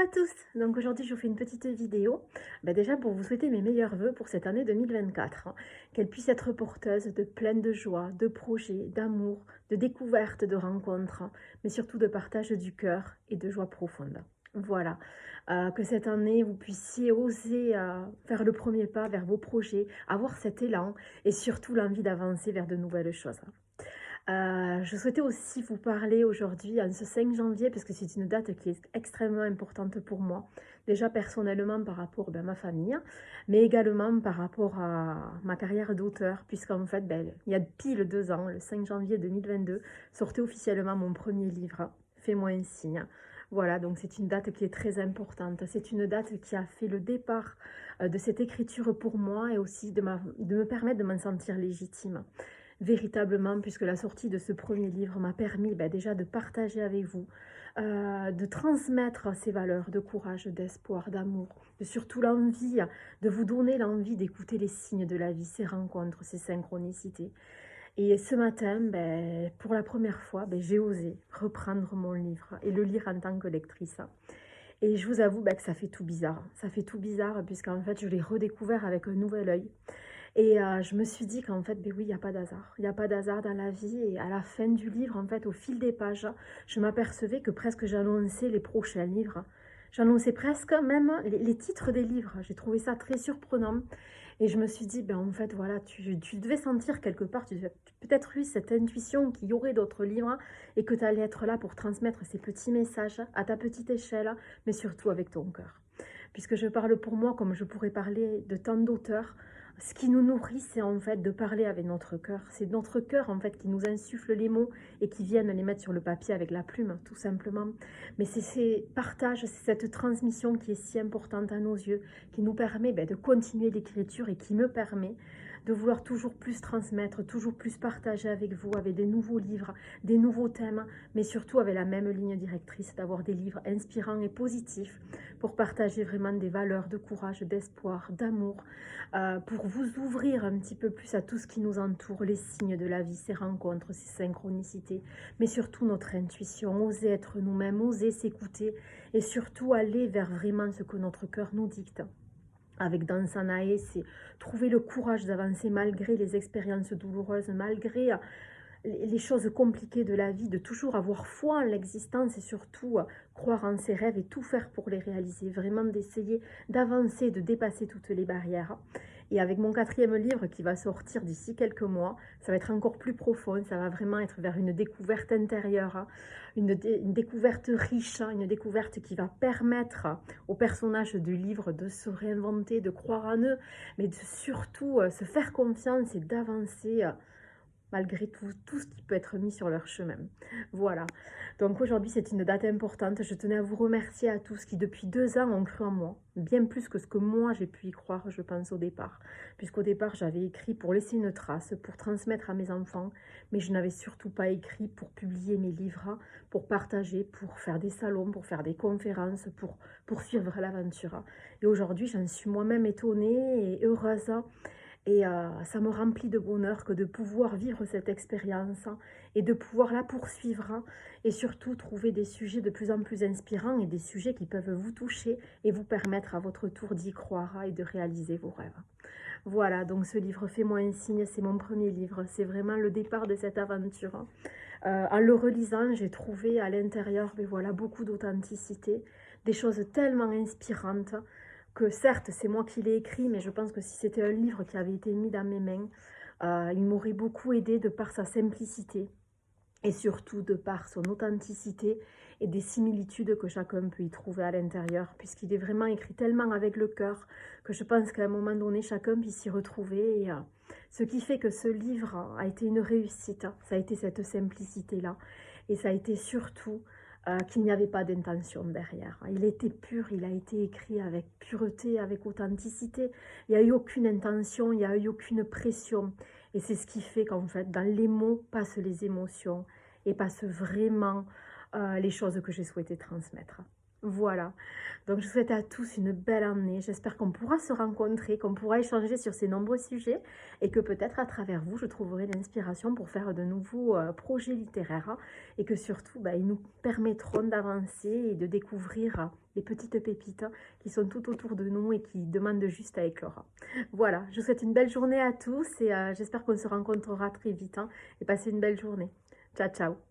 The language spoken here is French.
à tous. Donc aujourd'hui je vous fais une petite vidéo, déjà pour vous souhaiter mes meilleurs vœux pour cette année 2024, hein. Qu'elle puisse être porteuse de pleine de joie, de projets, d'amour, de découvertes, de rencontres, hein, mais surtout de partage du cœur et de joie profonde. Voilà, que cette année vous puissiez oser faire le premier pas vers vos projets, avoir cet élan et surtout l'envie d'avancer vers de nouvelles choses. Je souhaitais aussi vous parler aujourd'hui, en ce 5 janvier, parce que c'est une date qui est extrêmement importante pour moi. Déjà personnellement par rapport à ma famille, mais également par rapport à ma carrière d'auteur, puisqu'en fait, il y a pile 2 ans, le 5 janvier 2022, sortait officiellement mon premier livre, Fais-moi un signe. Voilà, donc c'est une date qui est très importante. C'est une date qui a fait le départ de cette écriture pour moi et aussi de me permettre de m'en sentir légitime véritablement, puisque la sortie de ce premier livre m'a permis déjà de partager avec vous, de transmettre ces valeurs de courage, d'espoir, d'amour, de surtout l'envie, de vous donner l'envie d'écouter les signes de la vie, ces rencontres, ces synchronicités. Et ce matin, pour la première fois, j'ai osé reprendre mon livre et le lire en tant que lectrice. Et je vous avoue que ça fait tout bizarre. Ça fait tout bizarre puisqu'en fait, je l'ai redécouvert avec un nouvel œil. Et je me suis dit qu'en fait, oui, il n'y a pas d'hasard. Il n'y a pas d'hasard dans la vie. Et à la fin du livre, en fait, au fil des pages, je m'apercevais que presque j'annonçais les prochains livres. J'annonçais presque même les titres des livres. J'ai trouvé ça très surprenant. Et je me suis dit, en fait, voilà, tu devais sentir quelque part, tu devais peut-être eu cette intuition qu'il y aurait d'autres livres et que tu allais être là pour transmettre ces petits messages à ta petite échelle, mais surtout avec ton cœur. Puisque je parle pour moi comme je pourrais parler de tant d'auteurs, ce qui nous nourrit, c'est en fait de parler avec notre cœur. C'est notre cœur en fait qui nous insuffle les mots et qui viennent les mettre sur le papier avec la plume, tout simplement. Mais c'est ces partages, c'est cette transmission qui est si importante à nos yeux, qui nous permet de continuer l'écriture et qui me permet de vouloir toujours plus transmettre, toujours plus partager avec vous, avec des nouveaux livres, des nouveaux thèmes, mais surtout avec la même ligne directrice, d'avoir des livres inspirants et positifs pour partager vraiment des valeurs de courage, d'espoir, d'amour, pour vous ouvrir un petit peu plus à tout ce qui nous entoure, les signes de la vie, ces rencontres, ces synchronicités, mais surtout notre intuition, oser être nous-mêmes, oser s'écouter et surtout aller vers vraiment ce que notre cœur nous dicte. Avec Dansanae, c'est trouver le courage d'avancer malgré les expériences douloureuses, malgré les choses compliquées de la vie, de toujours avoir foi en l'existence et surtout croire en ses rêves et tout faire pour les réaliser, vraiment d'essayer d'avancer, de dépasser toutes les barrières. Et avec mon 4e livre qui va sortir d'ici quelques mois, ça va être encore plus profond, ça va vraiment être vers une découverte intérieure, une découverte riche, une découverte qui va permettre aux personnages du livre de se réinventer, de croire en eux, mais de surtout se faire confiance et d'avancer malgré tout ce qui peut être mis sur leur chemin. Voilà. Donc aujourd'hui, c'est une date importante. Je tenais à vous remercier à tous qui, depuis 2 ans, ont cru en moi. Bien plus que ce que moi, j'ai pu y croire, je pense, au départ. Puisqu'au départ, j'avais écrit pour laisser une trace, pour transmettre à mes enfants. Mais je n'avais surtout pas écrit pour publier mes livres, pour partager, pour faire des salons, pour faire des conférences, pour poursuivre l'aventure. Et aujourd'hui, j'en suis moi-même étonnée et heureuse. Et ça me remplit de bonheur que de pouvoir vivre cette expérience et de pouvoir la poursuivre et surtout trouver des sujets de plus en plus inspirants et des sujets qui peuvent vous toucher et vous permettre à votre tour d'y croire et de réaliser vos rêves. Voilà, donc ce livre Fais-moi un signe, c'est mon premier livre, c'est vraiment le départ de cette aventure. En le relisant, j'ai trouvé à l'intérieur voilà, beaucoup d'authenticité, des choses tellement inspirantes que certes, c'est moi qui l'ai écrit, mais je pense que si c'était un livre qui avait été mis dans mes mains, il m'aurait beaucoup aidé de par sa simplicité et surtout de par son authenticité et des similitudes que chacun peut y trouver à l'intérieur, puisqu'il est vraiment écrit tellement avec le cœur que je pense qu'à un moment donné, chacun puisse s'y retrouver. Et, ce qui fait que ce livre a été une réussite, ça a été cette simplicité-là, et ça a été surtout qu'il n'y avait pas d'intention derrière. Il était pur, il a été écrit avec pureté, avec authenticité. Il n'y a eu aucune intention, il n'y a eu aucune pression. Et c'est ce qui fait qu'en fait, dans les mots passent les émotions et passent vraiment les choses que j'ai souhaité transmettre. Voilà. Donc je vous souhaite à tous une belle année. J'espère qu'on pourra se rencontrer, qu'on pourra échanger sur ces nombreux sujets et que peut-être à travers vous, je trouverai l'inspiration pour faire de nouveaux projets littéraires, hein, et que surtout, bah, ils nous permettront d'avancer et de découvrir les petites pépites qui sont tout autour de nous et qui demandent juste à éclore. Voilà, je vous souhaite une belle journée à tous et j'espère qu'on se rencontrera très vite, hein, et passez une belle journée. Ciao, ciao.